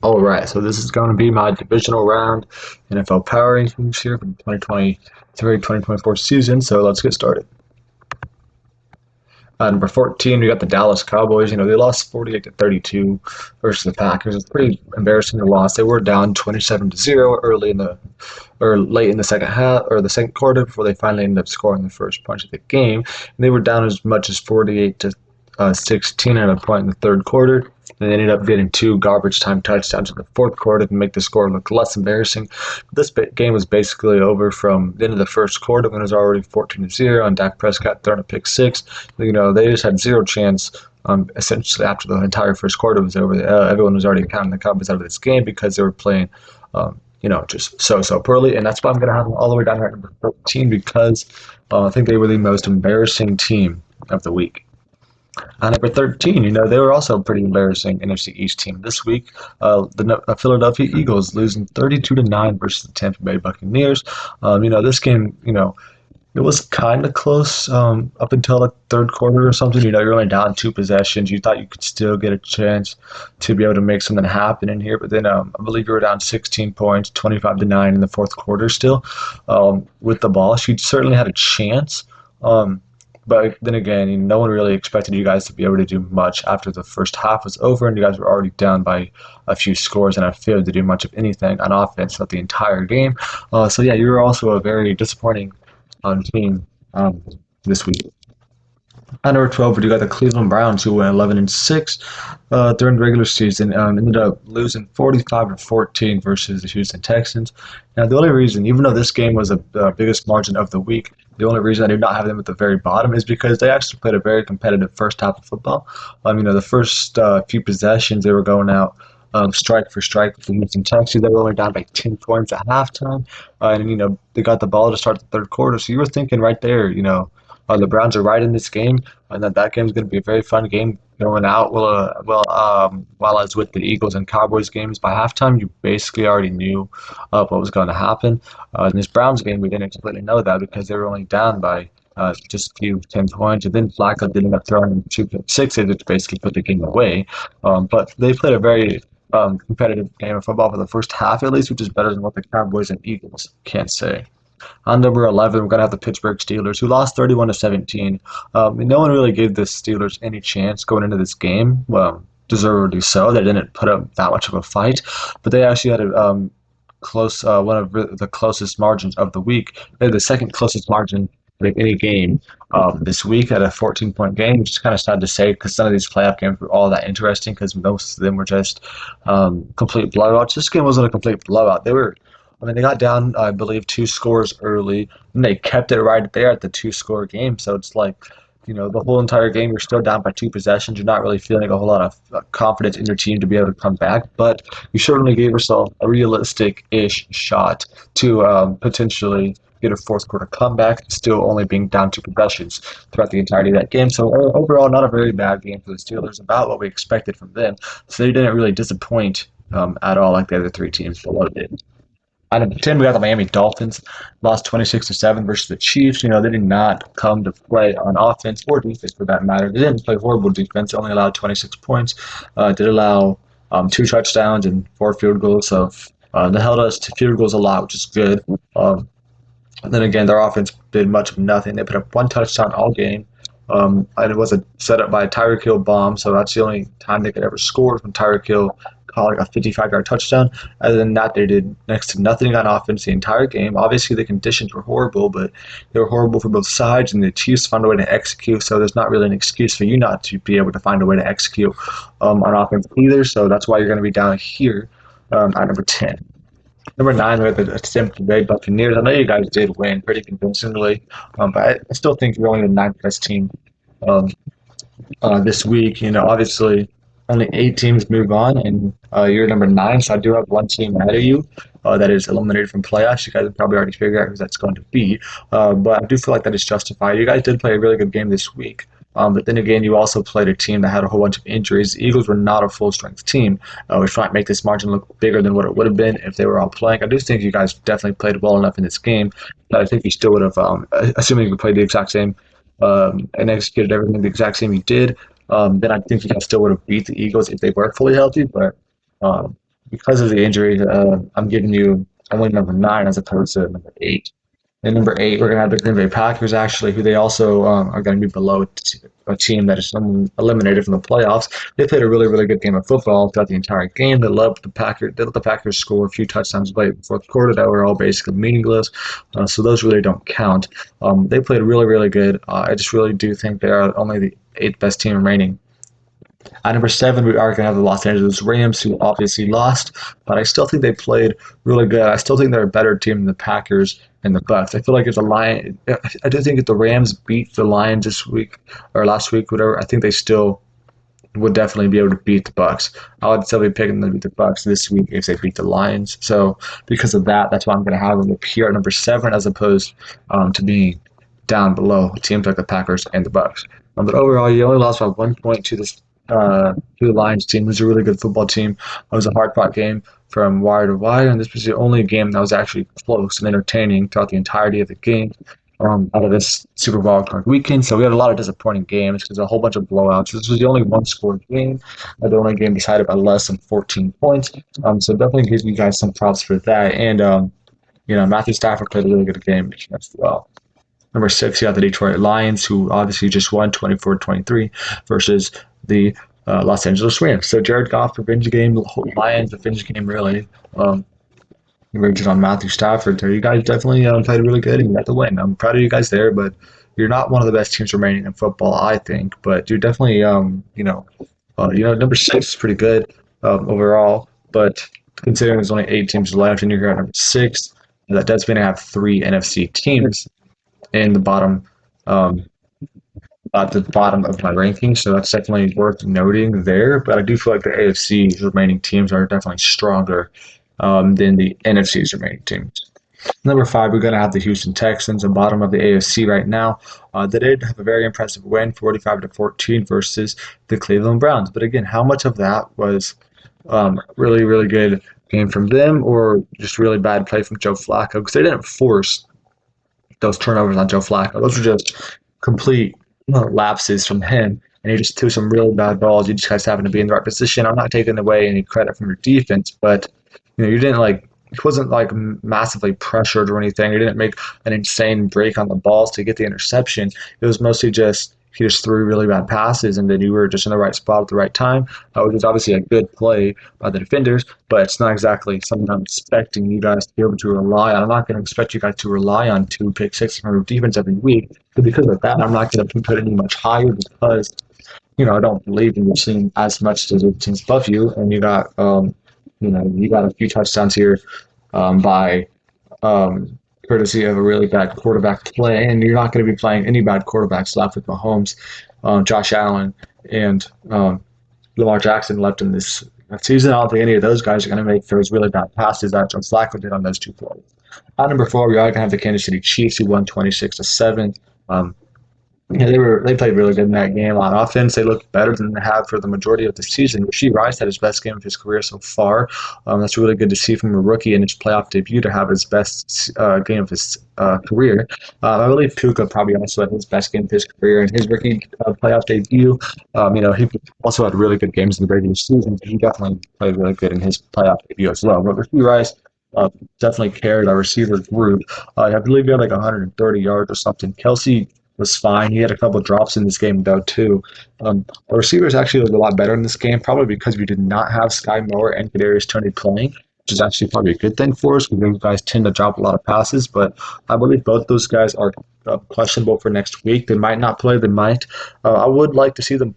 All right, so this is going to be my divisional round NFL power rankings here for the 2023-2024 season. So let's get started. Number 14, we got the Dallas Cowboys. They lost 48 to 32 versus the Packers. It's pretty embarrassing loss. They were down 27 to 0 early in the or late in the second half or the second quarter before they finally ended up scoring the first punch of the game. And they were down as much as 48 to 16 at a point in the third quarter. And they ended up getting two garbage time touchdowns in the fourth quarter to make the score look less embarrassing. This game was basically over from the end of the first quarter when it was already 14 to 0 and Dak Prescott throwing a pick six. They just had zero chance. Essentially, after the entire first quarter was over, everyone was already counting the Cowboys out of this game because they were playing just so poorly. And that's why I'm going to have them all the way down here at number 13 because I think they were the most embarrassing team of the week. Number 13, they were also a pretty embarrassing NFC East team this week. The Philadelphia Eagles losing 32 to 9 versus the Tampa Bay Buccaneers. This game, it was kind of close up until the third quarter or something. You're only down two possessions. You thought you could still get a chance to be able to make something happen in here. But then I believe you were down 16 points, 25 to 9 in the fourth quarter still with the ball. So you certainly had a chance. But then again, no one really expected you guys to be able to do much after the first half was over, and you guys were already down by a few scores and have failed to do much of anything on offense throughout the entire game. So yeah, you were also a very disappointing team this week. At number 12, we got the Cleveland Browns, who went 11-6 during the regular season. Ended up losing 45 to 14 versus the Houston Texans. Now, the only reason, even though this game was the biggest margin of the week, the only reason I do not have them at the very bottom is because they actually played a very competitive first half of football. The first few possessions, they were going out strike for strike with the Houston Texans. They were only down by 10 points at halftime. They got the ball to start the third quarter. So you were thinking right there, the Browns are right in this game, and that game is going to be a very fun game going out. While I was with the Eagles and Cowboys games by halftime, you basically already knew what was going to happen. In this Browns game, we didn't completely know that because they were only down by just a few 10 points, and then Flacco did end up throwing two pick sixes, which basically put the game away. But they played a very competitive game of football for the first half, at least, which is better than what the Cowboys and Eagles can say. On number 11, we're going to have the Pittsburgh Steelers, who lost 31 to 17. No one really gave the Steelers any chance going into this game. Well, deservedly so. They didn't put up that much of a fight, but they actually had a close, one of the closest margins of the week. They had the second closest margin of any game this week at a 14-point game, which is kind of sad to say because none of these playoff games were all that interesting because most of them were just complete blowouts. This game wasn't a complete blowout. They got down, I believe, two scores early, and they kept it right there at the two-score game. So it's like, the whole entire game, you're still down by two possessions. You're not really feeling a whole lot of confidence in your team to be able to come back, but you certainly gave yourself a realistic-ish shot to potentially get a fourth quarter comeback, still only being down two possessions throughout the entirety of that game. So overall, not a very bad game for the Steelers, about what we expected from them. So they didn't really disappoint at all like the other three teams below did. At number 10, we got the Miami Dolphins, lost 26 to 7 versus the Chiefs. They did not come to play on offense or defense for that matter. They didn't play horrible defense, only allowed 26 points, did allow two touchdowns and four field goals. So they held us to field goals a lot, which is good. And then again, their offense did much of nothing. They put up one touchdown all game. And it was a setup by a Tyreek Hill bomb, so that's the only time they could ever score when Tyreek Hill caught a 55-yard touchdown. Other than that, they did next to nothing on offense the entire game. Obviously, the conditions were horrible, but they were horrible for both sides, and the Chiefs found a way to execute, so there's not really an excuse for you not to be able to find a way to execute on offense either, so that's why you're going to be down here at number 10. Number 9, we have the Tampa Bay Buccaneers. I know you guys did win pretty convincingly, but I still think you're only the ninth best team this week. Obviously, only 8 teams move on, and you're number 9, so I do have one team ahead of you that is eliminated from playoffs. You guys have probably already figured out who that's going to be, but I do feel like that is justified. You guys did play a really good game this week. But then again, you also played a team that had a whole bunch of injuries. The Eagles were not a full-strength team, which might make this margin look bigger than what it would have been if they were all playing. I do think you guys definitely played well enough in this game that I think you still would have, assuming you played the exact same and executed everything the exact same you did, then I think you guys still would have beat the Eagles if they were fully healthy. But because of the injury, I'm winning number 9 as opposed to number 8. And number 8, we're going to have the Green Bay Packers, actually, who they also are going to be below a team that is eliminated from the playoffs. They played a really, really good game of football throughout the entire game. They loved the Packers. They let the Packers score a few touchdowns late in the fourth quarter that were all basically meaningless. So those really don't count. They played really, really good. I just really do think they are only the 8th best team remaining. At number 7, we are going to have the Los Angeles Rams, who obviously lost, but I still think they played really good. I still think they're a better team than the Packers and the Bucks. I feel like I do think if the Rams beat the Lions this week or last week, whatever, I think they still would definitely be able to beat the Bucks. I would still be picking them to beat the Bucks this week if they beat the Lions. So because of that, that's why I'm going to have them up here at number 7 as opposed to being down below teams like the Packers and the Bucks. But overall, you only lost by 1 point to the Lions team, who's a really good football team. It was a hard fought game from wire to wire, and this was the only game that was actually close and entertaining throughout the entirety of the game out of this Super Bowl card weekend. So we had a lot of disappointing games because a whole bunch of blowouts. This was the only one score game, the only game decided by less than 14 points. So definitely gives you guys some props for that. And Matthew Stafford played a really good game as well. Number 6, you have the Detroit Lions, who obviously just won 24-23 versus the Los Angeles Rams. So Jared Goff revenge game, the whole Lions revenge game, really. Revenge on Matthew Stafford. So you guys definitely played really good and you got the win. I'm proud of you guys there, but you're not one of the best teams remaining in football, I think. But you're definitely, number 6 is pretty good overall. But considering there's only 8 teams left and you're here at number 6, that does mean I have 3 NFC teams in the bottom at the bottom of my ranking, so that's definitely worth noting there. But I do feel like the AFC's remaining teams are definitely stronger than the NFC's remaining teams. Number 5, we're going to have the Houston Texans, the bottom of the AFC right now. They did have a very impressive win, 45-14 versus the Cleveland Browns. But again, how much of that was really, really good game from them or just really bad play from Joe Flacco? Because they didn't force those turnovers on Joe Flacco. Those were just complete lapses from him, and he just threw some really bad balls. You just guys happened to be in the right position. I'm not taking away any credit from your defense, but you didn't he wasn't massively pressured or anything. He didn't make an insane break on the balls to get the interception. It was mostly just he just threw really bad passes, and then you were just in the right spot at the right time, which is obviously a good play by the defenders, but it's not exactly something I'm expecting you guys to be able to rely on. I'm not going to expect you guys to rely on 2 pick sixes from your defense every week, but because of that, I'm not going to put any much higher because, I don't believe in you seeing as much as the teams above you, and you got, you got a few touchdowns here by courtesy of a really bad quarterback play, and you're not going to be playing any bad quarterbacks left with Mahomes, Josh Allen, and Lamar Jackson left in this season. I don't think any of those guys are going to make those really bad passes that Joe Flacco did on those 2 plays. At number 4, we are going to have the Kansas City Chiefs, who won 26-7. They played really good in that game on offense. They looked better than they have for the majority of the season. Rasheed Rice had his best game of his career so far. That's really good to see from a rookie in his playoff debut to have his best game of his career. I believe Puka probably also had his best game of his career in his rookie playoff debut. He also had really good games in the regular season. He definitely played really good in his playoff debut as well. But Rasheed Rice definitely carried our receiver group. I believe he had 130 yards or something. Kelsey was fine. He had a couple of drops in this game, though, too. The receivers actually looked a lot better in this game, probably because we did not have Sky Moore and Kadarius Toney playing, which is actually probably a good thing for us because those guys tend to drop a lot of passes. But I believe both those guys are questionable for next week. They might not play. They might. I would like to see them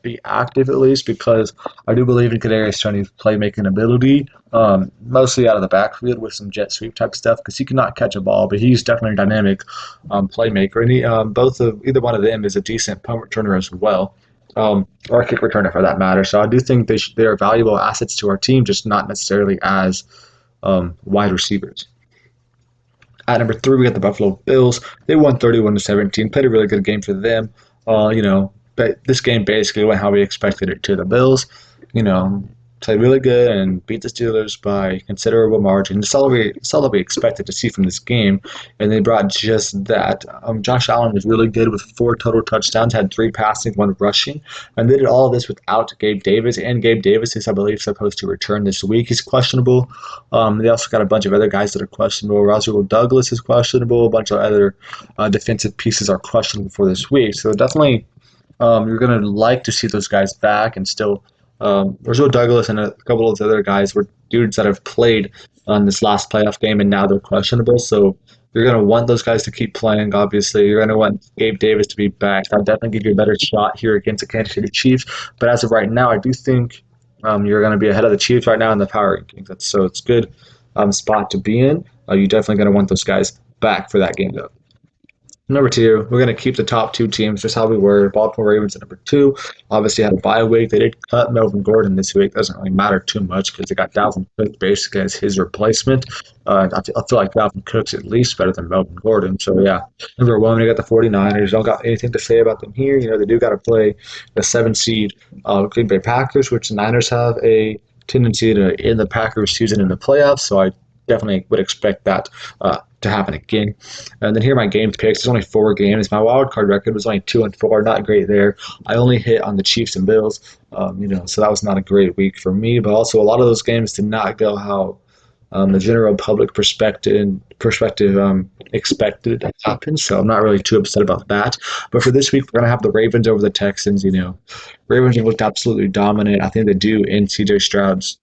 be active at least because I do believe in Kadarius Toney's playmaking ability, mostly out of the backfield with some jet sweep type stuff because he cannot catch a ball, but he's definitely a dynamic playmaker. And either one of them is a decent punt returner as well, or a kick returner for that matter. So I do think they are valuable assets to our team, just not necessarily as wide receivers. At number 3, we got the Buffalo Bills. They won 31-17. Played a really good game for them. But this game basically went how we expected it to. The Bills, played really good and beat the Steelers by considerable margin. It's all that we expected to see from this game, and they brought just that. Josh Allen was really good with 4 total touchdowns, had 3 passing, 1 rushing, and they did all of this without Gabe Davis. And Gabe Davis is, I believe, supposed to return this week. He's questionable. They also got a bunch of other guys that are questionable. Roswell Douglas is questionable. A bunch of other defensive pieces are questionable for this week. So definitely you're going to like to see those guys back and still. Roswell Douglas and a couple of the other guys were dudes that have played on this last playoff game and now they're questionable. So you're going to want those guys to keep playing, obviously. You're going to want Gabe Davis to be back. That'll definitely give you a better shot here against the Kansas City Chiefs. But as of right now, I do think you're going to be ahead of the Chiefs right now in the power rankings. So it's a good spot to be in. You're definitely going to want those guys back for that game, though. Number 2, we're going to keep the top 2 teams just how we were. Baltimore Ravens at number 2. Obviously had a bye week. They did cut Melvin Gordon this week. Doesn't really matter too much because they got Dalvin Cook basically as his replacement. I feel like Dalvin Cook's at least better than Melvin Gordon. So yeah, number 1, we got the 49ers. Don't got anything to say about them here. They do got to play the 7 seed Green Bay Packers, which the Niners have a tendency to end the Packers season in the playoffs. So I definitely would expect that to happen again. And then here are my game picks. There's only 4 games. My wild card record was only 2-4, not great there. I only hit on the Chiefs and Bills, so that was not a great week for me. But also a lot of those games did not go how the general public perspective expected to happen. So I'm not really too upset about that. But for this week, we're gonna have the Ravens over the Texans. Ravens have looked absolutely dominant. I think they do in CJ Stroud's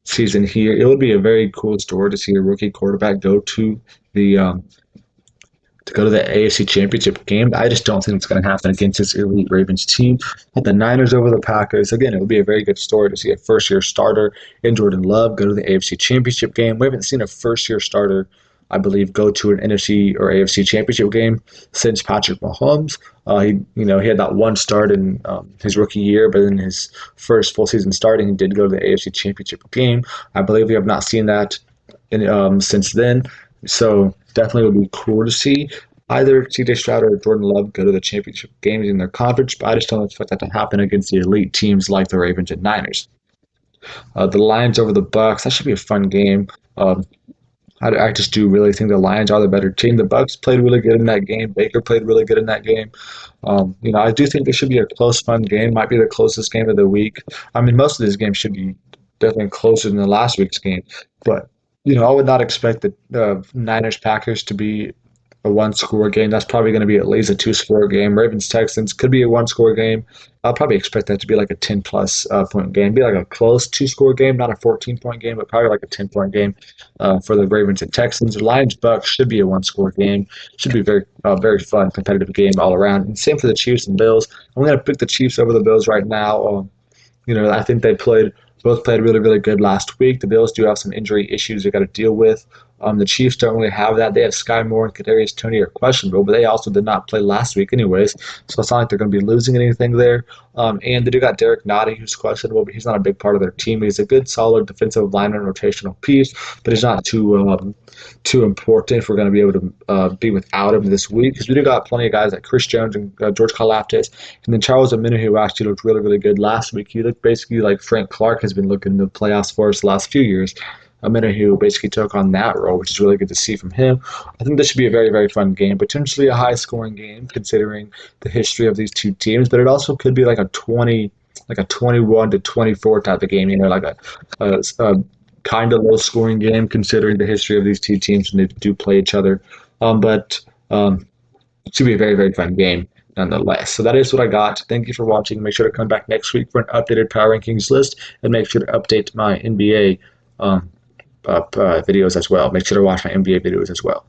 season here. It would be a very cool story to see a rookie quarterback go to the AFC Championship game. I just don't think it's going to happen against this elite Ravens team. But the Niners over the Packers, again, it would be a very good story to see a first-year starter in Jordan Love go to the AFC Championship game. We haven't seen a first-year starter, I believe, go to an NFC or AFC Championship game since Patrick Mahomes. He had that one start in his rookie year, but in his first full season starting, he did go to the AFC Championship game. I believe we have not seen that since then. So definitely would be cool to see either CJ Stroud or Jordan Love go to the championship games in their conference, but I just don't expect that to happen against the elite teams like the Ravens and Niners. The Lions over the Bucks, that should be a fun game. I just do really think the Lions are the better team. The Bucks played really good in that game. Baker played really good in that game. I do think this should be a close, fun game. Might be the closest game of the week. I mean, most of these games should be definitely closer than the last week's game. But, I would not expect the Niners Packers to be a 1-score game. That's probably going to be at least a 2-score game. Ravens Texans could be a 1-score game. I'll probably expect that to be like a 10-plus point game. Be like a close 2-score game, not a 14-point game, but probably like a 10-point game for the Ravens and Texans. The Lions Bucks should be a 1-score game. Should be a very fun, competitive game all around. And same for the Chiefs and Bills. I'm going to pick the Chiefs over the Bills right now. I think they both played really, really good last week. The Bills do have some injury issues they got to deal with. The Chiefs don't really have that. They have Sky Moore and Kadarius Toney are questionable, but they also did not play last week anyways, so it's not like they're going to be losing anything there. And they do got Derek Nottie, who's questionable, but he's not a big part of their team. He's a good, solid defensive lineman rotational piece, but he's not too important if we're going to be able to be without him this week, because we do got plenty of guys like Chris Jones and George Karlaftis, and then Charles Omenihu, who actually looked really, really good last week. He looked basically like Frank Clark has been looking in the playoffs for us the last few years. Who basically took on that role, which is really good to see from him. I think this should be a very, very fun game, potentially a high-scoring game considering the history of these two teams, but it also could be like a 21 to 24 type of game, like a kind of low-scoring game considering the history of these two teams when they do play each other. But it should be a very, very fun game nonetheless. So that is what I got. Thank you for watching. Make sure to come back next week for an updated power rankings list, and make sure to update my NBA videos as well. Make sure to watch my NBA videos as well.